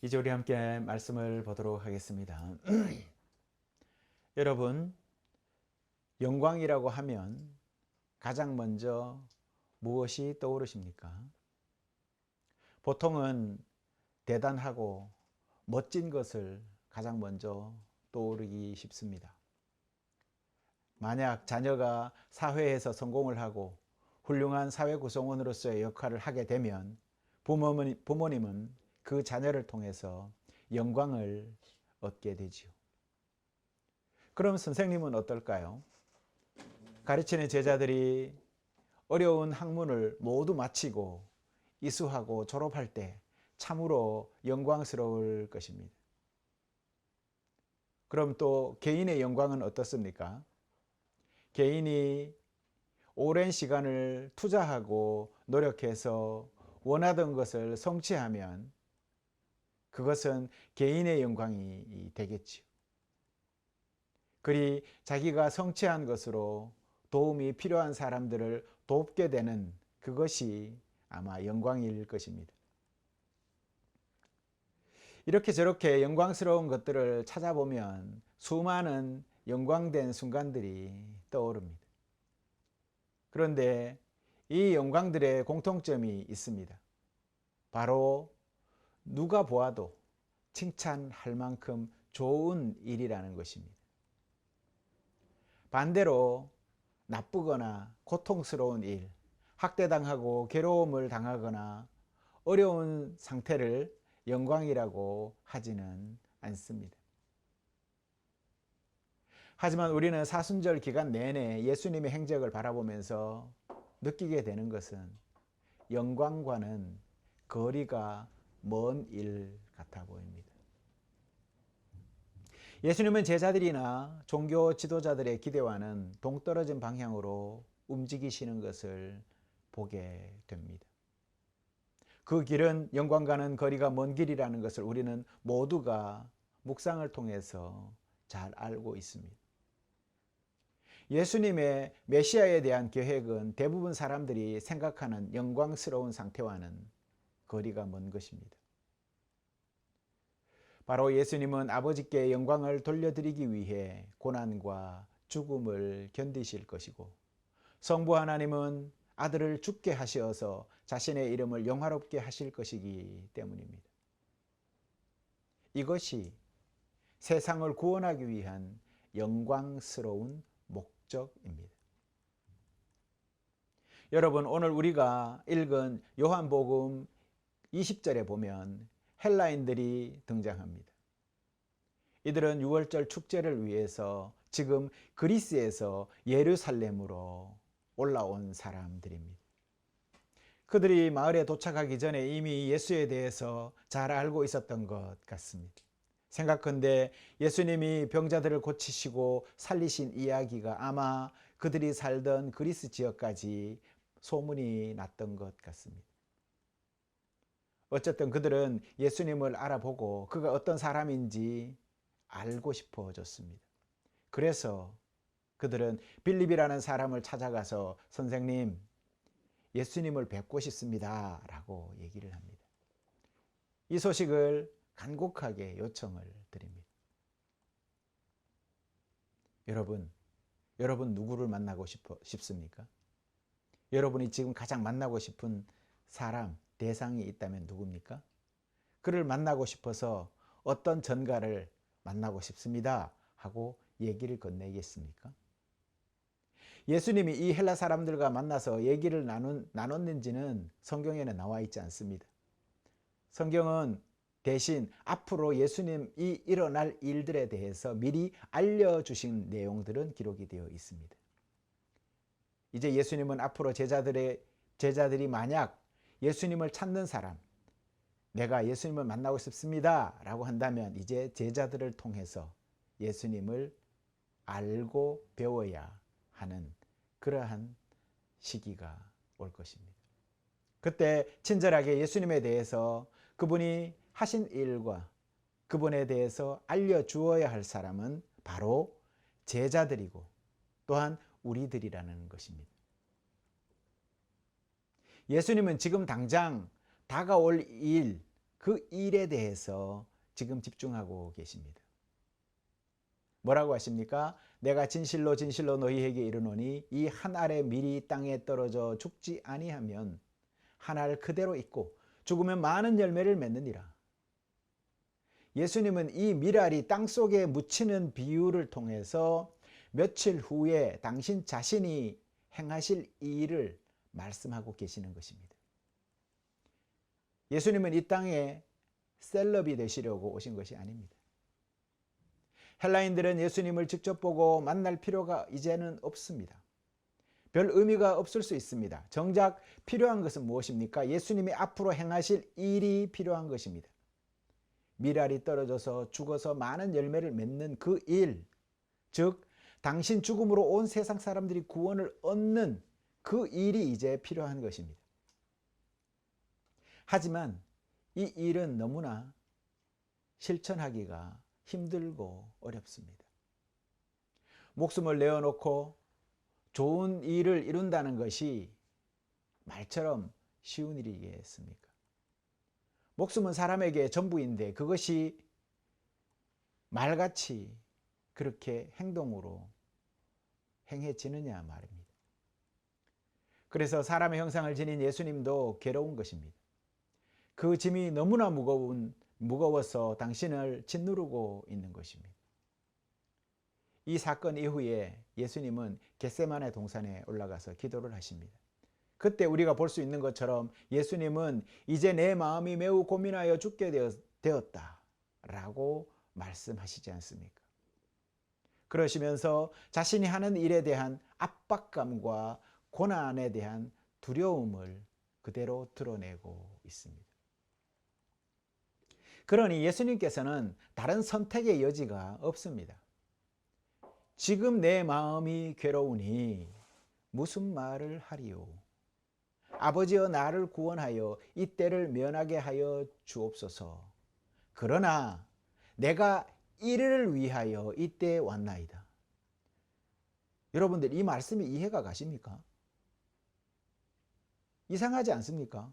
이제 우리 함께 말씀을 보도록 하겠습니다. 여러분, 영광이라고 하면 가장 먼저 무엇이 떠오르십니까? 보통은 대단하고 멋진 것을 가장 먼저 떠오르기 쉽습니다. 만약 자녀가 사회에서 성공을 하고 훌륭한 사회 구성원으로서의 역할을 하게 되면 부모님은 그 자녀를 통해서 영광을 얻게 되지요. 그럼 선생님은 어떨까요? 가르치는 제자들이 어려운 학문을 모두 마치고 이수하고 졸업할 때 참으로 영광스러울 것입니다. 그럼 또 개인의 영광은 어떻습니까? 개인이 오랜 시간을 투자하고 노력해서 원하던 것을 성취하면 그것은 개인의 영광이 되겠지요. 그리 자기가 성취한 것으로 도움이 필요한 사람들을 돕게 되는 그것이 아마 영광일 것입니다. 이렇게 저렇게 영광스러운 것들을 찾아보면 수많은 영광된 순간들이 떠오릅니다. 그런데 이 영광들의 공통점이 있습니다. 바로 누가 보아도 칭찬할 만큼 좋은 일이라는 것입니다. 반대로 나쁘거나 고통스러운 일, 학대당하고 괴로움을 당하거나 어려운 상태를 영광이라고 하지는 않습니다. 하지만 우리는 사순절 기간 내내 예수님의 행적을 바라보면서 느끼게 되는 것은 영광과는 거리가 먼 일 같아 보입니다. 예수님은 제자들이나 종교 지도자들의 기대와는 동떨어진 방향으로 움직이시는 것을 보게 됩니다. 그 길은 영광과는 거리가 먼 길이라는 것을 우리는 모두가 묵상을 통해서 잘 알고 있습니다. 예수님의 메시아에 대한 계획은 대부분 사람들이 생각하는 영광스러운 상태와는 거리가 먼 것입니다. 바로 예수님은 아버지께 영광을 돌려드리기 위해 고난과 죽음을 견디실 것이고, 성부 하나님은 아들을 죽게 하셔서 자신의 이름을 영화롭게 하실 것이기 때문입니다. 이것이 세상을 구원하기 위한 영광스러운 목적입니다. 여러분, 오늘 우리가 읽은 요한복음 20절에 보면 헬라인들이 등장합니다. 이들은 6월절 축제를 위해서 지금 그리스에서 예루살렘으로 올라온 사람들입니다. 그들이 마을에 도착하기 전에 이미 예수에 대해서 잘 알고 있었던 것 같습니다. 생각컨대 예수님이 병자들을 고치시고 살리신 이야기가 아마 그들이 살던 그리스 지역까지 소문이 났던 것 같습니다. 어쨌든 그들은 예수님을 알아보고 그가 어떤 사람인지 알고 싶어졌습니다. 그래서 그들은 빌립이라는 사람을 찾아가서 선생님, 예수님을 뵙고 싶습니다 라고 얘기를 합니다. 이 소식을 간곡하게 요청을 드립니다. 여러분 누구를 만나고 싶습니까? 여러분이 지금 가장 만나고 싶은 사람, 대상이 있다면 누굽니까? 그를 만나고 싶어서 어떤 전가를 만나고 싶습니다 하고 얘기를 건네겠습니까? 예수님이 이 헬라 사람들과 만나서 얘기를 나눴는지는 성경에는 나와 있지 않습니다. 성경은 대신 앞으로 예수님이 일어날 일들에 대해서 미리 알려주신 내용들은 기록이 되어 있습니다. 이제 예수님은 앞으로 제자들이 만약 예수님을 찾는 사람, 내가 예수님을 만나고 싶습니다 라고 한다면 이제 제자들을 통해서 예수님을 알고 배워야 하는 그러한 시기가 올 것입니다. 그때 친절하게 예수님에 대해서 그분이 하신 일과 그분에 대해서 알려주어야 할 사람은 바로 제자들이고 또한 우리들이라는 것입니다. 예수님은 지금 당장 다가올 일, 그 일에 대해서 지금 집중하고 계십니다. 뭐라고 하십니까? 내가 진실로 진실로 너희에게 이르노니 이 한 알의 밀이 땅에 떨어져 죽지 아니하면 한 알 그대로 있고 죽으면 많은 열매를 맺느니라. 예수님은 이 밀알이 땅속에 묻히는 비유를 통해서 며칠 후에 당신 자신이 행하실 일을 말씀하고 계시는 것입니다. 예수님은 이 땅에 셀럽이 되시려고 오신 것이 아닙니다. 헬라인들은 예수님을 직접 보고 만날 필요가 이제는 없습니다. 별 의미가 없을 수 있습니다. 정작 필요한 것은 무엇입니까? 예수님이 앞으로 행하실 일이 필요한 것입니다. 밀알이 떨어져서 죽어서 많은 열매를 맺는 그 일, 즉 당신 죽음으로 온 세상 사람들이 구원을 얻는 그 일이 이제 필요한 것입니다. 하지만 이 일은 너무나 실천하기가 힘들고 어렵습니다. 목숨을 내어놓고 좋은 일을 이룬다는 것이 말처럼 쉬운 일이겠습니까? 목숨은 사람에게 전부인데 그것이 말같이 그렇게 행동으로 행해지느냐 말입니다. 그래서 사람의 형상을 지닌 예수님도 괴로운 것입니다. 그 짐이 너무나 무거워서 당신을 짓누르고 있는 것입니다. 이 사건 이후에 예수님은 겟세마네 동산에 올라가서 기도를 하십니다. 그때 우리가 볼 수 있는 것처럼 예수님은 이제 내 마음이 매우 고민하여 죽게 되었다 라고 말씀하시지 않습니까? 그러시면서 자신이 하는 일에 대한 압박감과 고난에 대한 두려움을 그대로 드러내고 있습니다. 그러니 예수님께서는 다른 선택의 여지가 없습니다. 지금 내 마음이 괴로우니 무슨 말을 하리요? 아버지여 나를 구원하여 이 때를 면하게 하여 주옵소서. 그러나 내가 이를 위하여 이때 왔나이다. 여러분들 이 말씀이 이해가 가십니까? 이상하지 않습니까?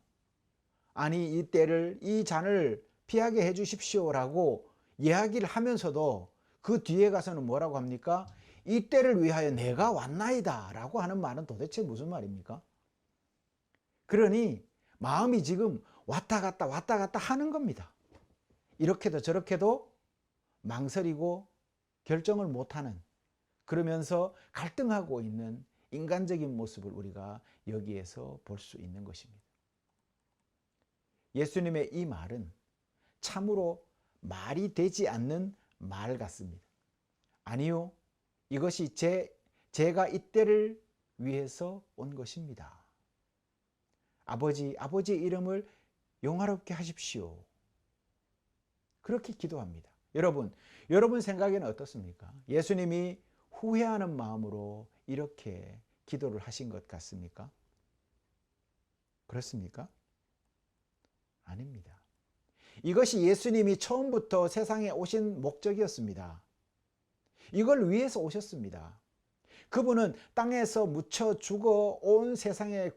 아니 이 때를 이 잔을 피하게 해 주십시오라고 이야기를 하면서도 그 뒤에 가서는 뭐라고 합니까? 이 때를 위하여 내가 왔나이다 라고 하는 말은 도대체 무슨 말입니까? 그러니 마음이 지금 왔다 갔다 하는 겁니다. 이렇게도 저렇게도 망설이고 결정을 못하는, 그러면서 갈등하고 있는 인간적인 모습을 우리가 여기에서 볼 수 있는 것입니다. 예수님의 이 말은 참으로 말이 되지 않는 말 같습니다. 아니요, 이것이 제가 이때를 위해서 온 것입니다. 아버지의 이름을 영화롭게 하십시오. 그렇게 기도합니다. 여러분 생각에는 어떻습니까? 예수님이 후회하는 마음으로 이렇게 기도를 하신 것 같습니까? 그렇습니까? 아닙니다. 이것이 예수님이 처음부터 세상에 오신 목적이었습니다. 이걸 위해서 오셨습니다. 그분은 땅에서 묻혀 죽어 온 세상을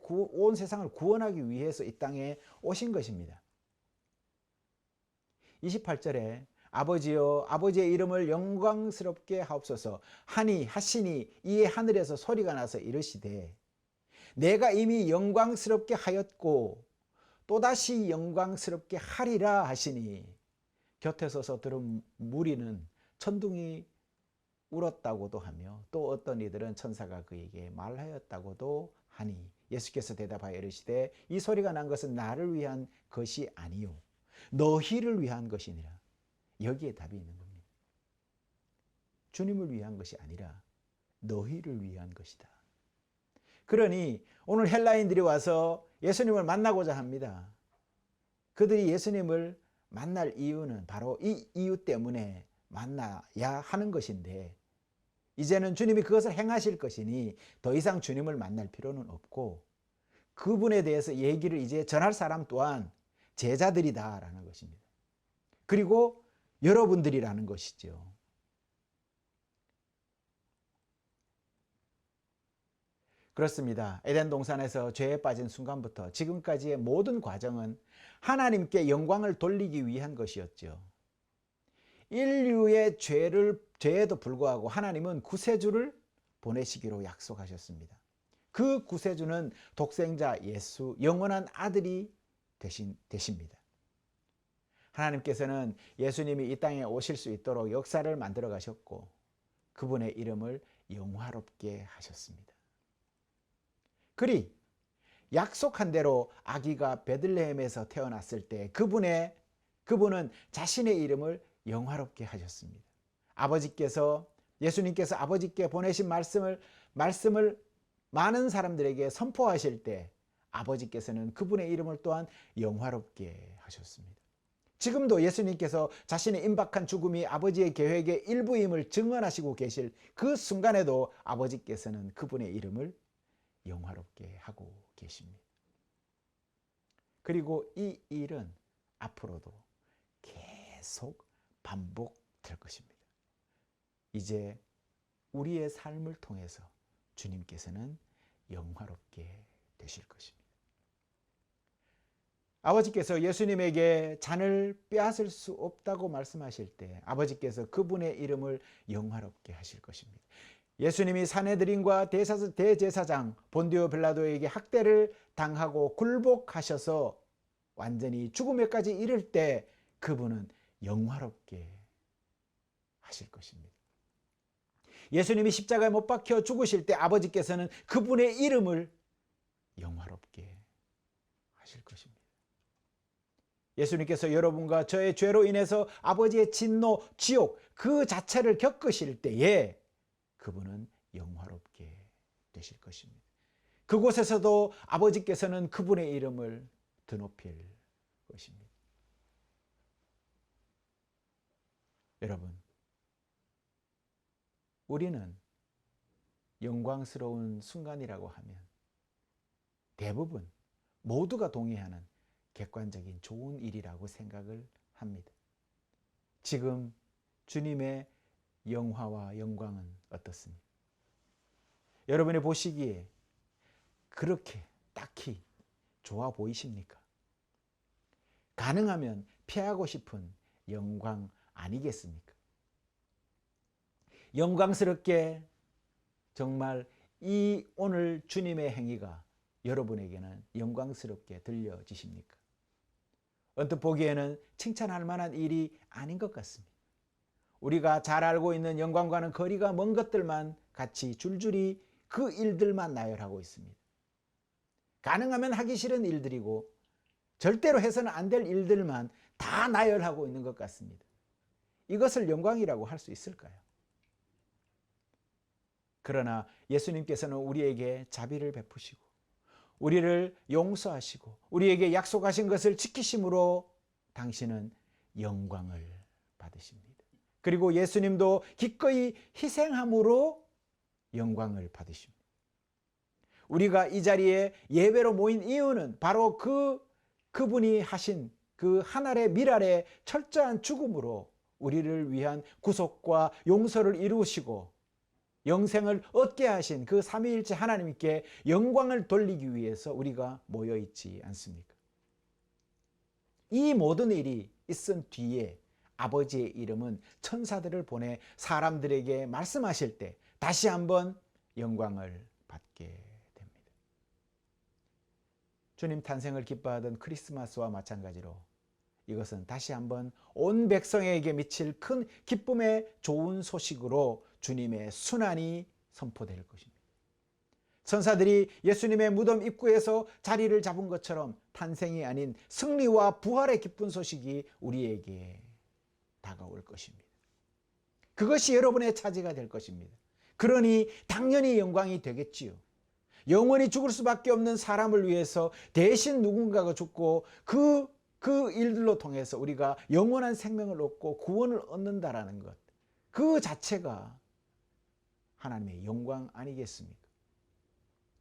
구원하기 위해서 이 땅에 오신 것입니다. 28절에 아버지여 아버지의 이름을 영광스럽게 하옵소서 하시니 이에 하늘에서 소리가 나서 이르시되 내가 이미 영광스럽게 하였고 또다시 영광스럽게 하리라 하시니 곁에 서서 들은 무리는 천둥이 울었다고도 하며 또 어떤 이들은 천사가 그에게 말하였다고도 하니 예수께서 대답하여 이르시되 이 소리가 난 것은 나를 위한 것이 아니요 너희를 위한 것이니라. 여기에 답이 있는 겁니다. 주님을 위한 것이 아니라 너희를 위한 것이다. 그러니 오늘 헬라인들이 와서 예수님을 만나고자 합니다. 그들이 예수님을 만날 이유는 바로 이 이유 때문에 만나야 하는 것인데 이제는 주님이 그것을 행하실 것이니 더 이상 주님을 만날 필요는 없고 그분에 대해서 얘기를 이제 전할 사람 또한 제자들이다라는 것입니다. 그리고 여러분들이라는 것이죠. 그렇습니다. 에덴 동산에서 죄에 빠진 순간부터 지금까지의 모든 과정은 하나님께 영광을 돌리기 위한 것이었죠. 인류의 죄에도 불구하고 하나님은 구세주를 보내시기로 약속하셨습니다. 그 구세주는 독생자 예수, 영원한 아들이 되십니다. 하나님께서는 예수님이 이 땅에 오실 수 있도록 역사를 만들어 가셨고 그분의 이름을 영화롭게 하셨습니다. 그리 약속한 대로 아기가 베들레헴에서 태어났을 때 그분은 자신의 이름을 영화롭게 하셨습니다. 예수님께서 아버지께 보내신 말씀을 많은 사람들에게 선포하실 때 아버지께서는 그분의 이름을 또한 영화롭게 하셨습니다. 지금도 예수님께서 자신의 임박한 죽음이 아버지의 계획의 일부임을 증언하시고 계실 그 순간에도 아버지께서는 그분의 이름을 영화롭게 하고 계십니다. 그리고 이 일은 앞으로도 계속 반복될 것입니다. 이제 우리의 삶을 통해서 주님께서는 영화롭게 되실 것입니다. 아버지께서 예수님에게 잔을 빼앗을 수 없다고 말씀하실 때 아버지께서 그분의 이름을 영화롭게 하실 것입니다. 예수님이 산헤드린과 대제사장 본디오 빌라도에게 학대를 당하고 굴복하셔서 완전히 죽음에까지 이를 때 그분은 영화롭게 하실 것입니다. 예수님이 십자가에 못 박혀 죽으실 때 아버지께서는 그분의 이름을 영화롭게 하실 것입니다. 예수님께서 여러분과 저의 죄로 인해서 아버지의 진노, 지옥 그 자체를 겪으실 때에 그분은 영화롭게 되실 것입니다. 그곳에서도 아버지께서는 그분의 이름을 드높일 것입니다. 여러분, 우리는 영광스러운 순간이라고 하면 대부분 모두가 동의하는 객관적인 좋은 일이라고 생각을 합니다. 지금 주님의 영화와 영광은 어떻습니까? 여러분이 보시기에 그렇게 딱히 좋아 보이십니까? 가능하면 피하고 싶은 영광 아니겠습니까? 영광스럽게 정말 이 오늘 주님의 행위가 여러분에게는 영광스럽게 들려지십니까? 언뜻 보기에는 칭찬할 만한 일이 아닌 것 같습니다. 우리가 잘 알고 있는 영광과는 거리가 먼 것들만 같이 줄줄이 그 일들만 나열하고 있습니다. 가능하면 하기 싫은 일들이고 절대로 해서는 안 될 일들만 다 나열하고 있는 것 같습니다. 이것을 영광이라고 할 수 있을까요? 그러나 예수님께서는 우리에게 자비를 베푸시고 우리를 용서하시고 우리에게 약속하신 것을 지키심으로 당신은 영광을 받으십니다. 그리고 예수님도 기꺼이 희생함으로 영광을 받으십니다. 우리가 이 자리에 예배로 모인 이유는 바로 그분이 하신 그 한 알의 밀알의 철저한 죽음으로 우리를 위한 구속과 용서를 이루시고 영생을 얻게 하신 그 삼위일체 하나님께 영광을 돌리기 위해서 우리가 모여 있지 않습니까? 이 모든 일이 있은 뒤에 아버지의 이름은 천사들을 보내 사람들에게 말씀하실 때 다시 한번 영광을 받게 됩니다. 주님 탄생을 기뻐하던 크리스마스와 마찬가지로 이것은 다시 한번 온 백성에게 미칠 큰 기쁨의 좋은 소식으로 주님의 순환이 선포될 것입니다. 천사들이 예수님의 무덤 입구에서 자리를 잡은 것처럼 탄생이 아닌 승리와 부활의 기쁜 소식이 우리에게 다가올 것입니다. 그것이 여러분의 차지가 될 것입니다. 그러니 당연히 영광이 되겠지요. 영원히 죽을 수밖에 없는 사람을 위해서 대신 누군가가 죽고 그 일들로 통해서 우리가 영원한 생명을 얻고 구원을 얻는다라는 것, 그 자체가 하나님의 영광 아니겠습니까?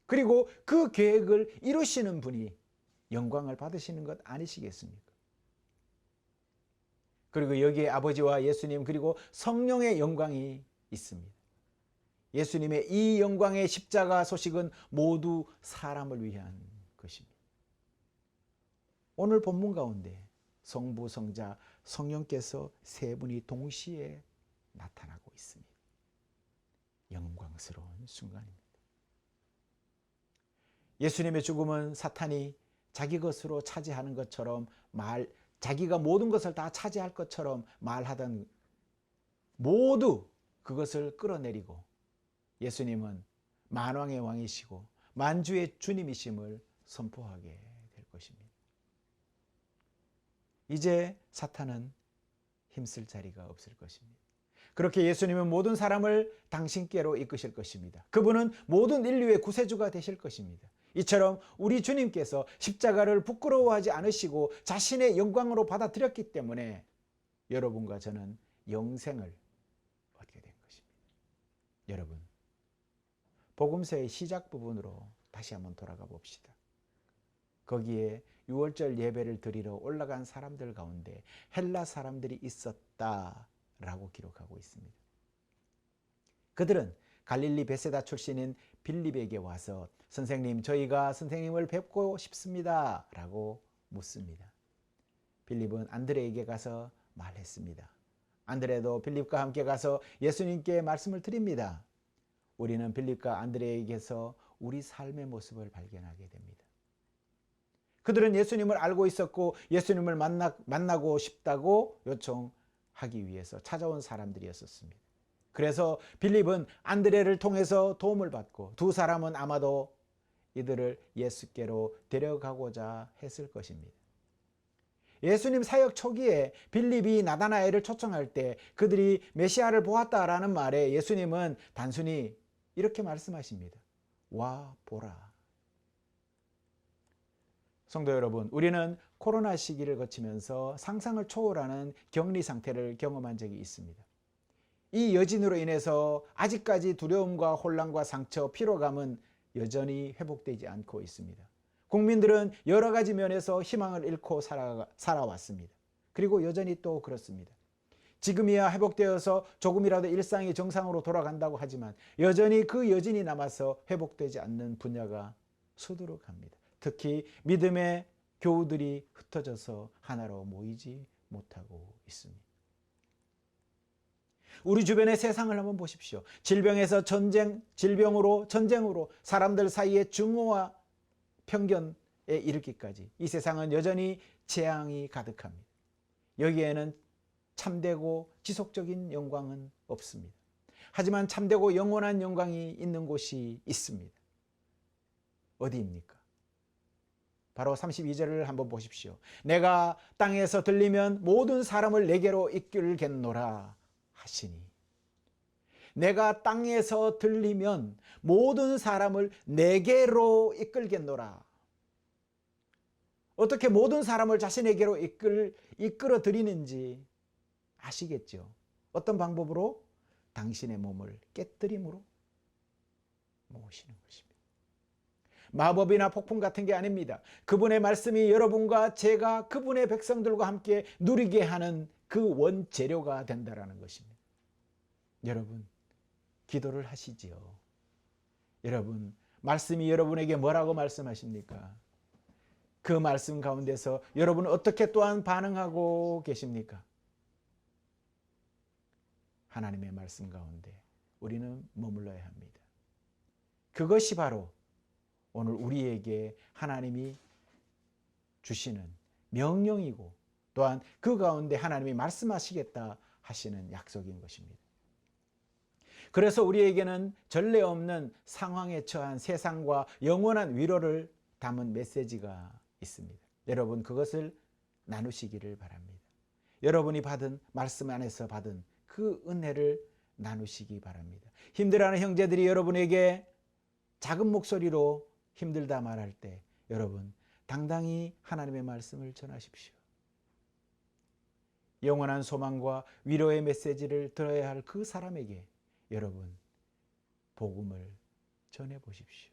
그리고 그 계획을 이루시는 분이 영광을 받으시는 것 아니시겠습니까? 그리고 여기에 아버지와 예수님 그리고 성령의 영광이 있습니다. 예수님의 이 영광의 십자가 소식은 모두 사람을 위한 것입니다. 오늘 본문 가운데 성부, 성자, 성령께서 세 분이 동시에 나타나고 있습니다. 영광스러운 순간입니다. 예수님의 죽음은 사탄이 자기 것으로 차지하는 것처럼 자기가 모든 것을 다 차지할 것처럼 말하던 모두 그것을 끌어내리고 예수님은 만왕의 왕이시고 만주의 주님이심을 선포하게 될 것입니다. 이제 사탄은 힘쓸 자리가 없을 것입니다. 그렇게 예수님은 모든 사람을 당신께로 이끄실 것입니다. 그분은 모든 인류의 구세주가 되실 것입니다. 이처럼 우리 주님께서 십자가를 부끄러워하지 않으시고 자신의 영광으로 받아들였기 때문에 여러분과 저는 영생을 얻게 된 것입니다. 여러분, 복음서의 시작 부분으로 다시 한번 돌아가 봅시다. 거기에 6월절 예배를 드리러 올라간 사람들 가운데 헬라 사람들이 있었다라고 기록하고 있습니다. 그들은 갈릴리 베세다 출신인 빌립에게 와서 선생님, 저희가 선생님을 뵙고 싶습니다 라고 묻습니다. 빌립은 안드레에게 가서 말했습니다. 안드레도 빌립과 함께 가서 예수님께 말씀을 드립니다. 우리는 빌립과 안드레에게서 우리 삶의 모습을 발견하게 됩니다. 그들은 예수님을 알고 있었고 예수님을 만나고 싶다고 요청하기 위해서 찾아온 사람들이었습니다. 그래서 빌립은 안드레를 통해서 도움을 받고 두 사람은 아마도 이들을 예수께로 데려가고자 했을 것입니다. 예수님 사역 초기에 빌립이 나다나엘을 초청할 때 그들이 메시아를 보았다라는 말에 예수님은 단순히 이렇게 말씀하십니다. 와 보라. 성도 여러분, 우리는 코로나 시기를 거치면서 상상을 초월하는 격리 상태를 경험한 적이 있습니다. 이 여진으로 인해서 아직까지 두려움과 혼란과 상처, 피로감은 여전히 회복되지 않고 있습니다. 국민들은 여러 가지 면에서 희망을 잃고 살아왔습니다. 그리고 여전히 또 그렇습니다. 지금이야 회복되어서 조금이라도 일상이 정상으로 돌아간다고 하지만 여전히 그 여진이 남아서 회복되지 않는 분야가 수두룩합니다. 특히 믿음의 교우들이 흩어져서 하나로 모이지 못하고 있습니다. 우리 주변의 세상을 한번 보십시오. 질병에서 질병으로 전쟁으로 사람들 사이의 증오와 편견에 이르기까지 이 세상은 여전히 재앙이 가득합니다. 여기에는 참되고 지속적인 영광은 없습니다. 하지만 참되고 영원한 영광이 있는 곳이 있습니다. 어디입니까? 바로 32절을 한번 보십시오. 내가 땅에서 들리면 모든 사람을 내게로 이끌겠노라 하시니. 내가 땅에서 들리면 모든 사람을 내게로 이끌겠노라. 어떻게 모든 사람을 자신에게로 이끌어 드리는지 아시겠죠? 어떤 방법으로? 당신의 몸을 깨뜨림으로 모으시는 것입니다. 마법이나 폭풍 같은 게 아닙니다. 그분의 말씀이 여러분과 제가 그분의 백성들과 함께 누리게 하는 그 원재료가 된다는 것입니다. 여러분, 기도를 하시지요. 여러분, 말씀이 여러분에게 뭐라고 말씀하십니까? 그 말씀 가운데서 여러분은 어떻게 또한 반응하고 계십니까? 하나님의 말씀 가운데 우리는 머물러야 합니다. 그것이 바로 오늘 우리에게 하나님이 주시는 명령이고 또한 그 가운데 하나님이 말씀하시겠다 하시는 약속인 것입니다. 그래서 우리에게는 전례 없는 상황에 처한 세상과 영원한 위로를 담은 메시지가 있습니다. 여러분, 그것을 나누시기를 바랍니다. 여러분이 받은 말씀 안에서 받은 그 은혜를 나누시기 바랍니다. 힘들어하는 형제들이 여러분에게 작은 목소리로 힘들다 말할 때 여러분 당당히 하나님의 말씀을 전하십시오. 영원한 소망과 위로의 메시지를 들어야 할 그 사람에게 여러분 복음을 전해보십시오.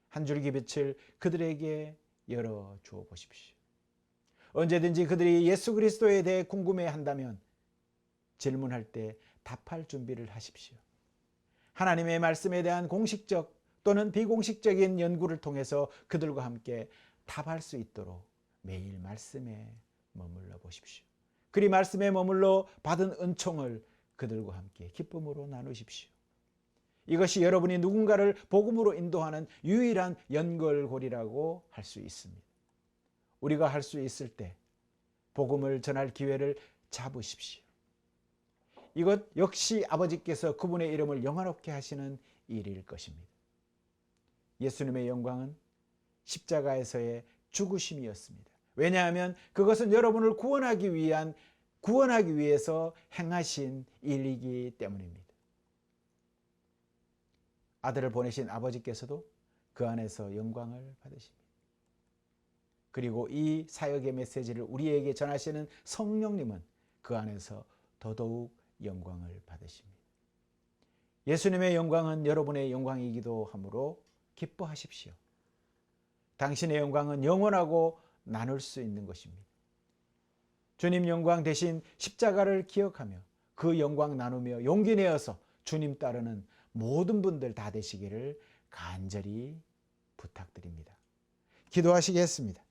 한 줄기 빛을 그들에게 열어주어 보십시오. 언제든지 그들이 예수 그리스도에 대해 궁금해한다면 질문할 때 답할 준비를 하십시오. 하나님의 말씀에 대한 공식적 또는 비공식적인 연구를 통해서 그들과 함께 답할 수 있도록 매일 말씀에 머물러 보십시오. 그리 말씀에 머물러 받은 은총을 그들과 함께 기쁨으로 나누십시오. 이것이 여러분이 누군가를 복음으로 인도하는 유일한 연결고리라고 할 수 있습니다. 우리가 할 수 있을 때 복음을 전할 기회를 잡으십시오. 이것 역시 아버지께서 그분의 이름을 영화롭게 하시는 일일 것입니다. 예수님의 영광은 십자가에서의 죽으심이었습니다. 왜냐하면 그것은 여러분을 구원하기 위해서 행하신 일이기 때문입니다. 아들을 보내신 아버지께서도 그 안에서 영광을 받으십니다. 그리고 이 사역의 메시지를 우리에게 전하시는 성령님은 그 안에서 더더욱 영광을 받으십니다. 예수님의 영광은 여러분의 영광이기도 하므로 기뻐하십시오. 당신의 영광은 영원하고 나눌 수 있는 것입니다. 주님 영광 대신 십자가를 기억하며 그 영광 나누며 용기 내어서 주님 따르는 모든 분들 다 되시기를 간절히 부탁드립니다. 기도하시겠습니다.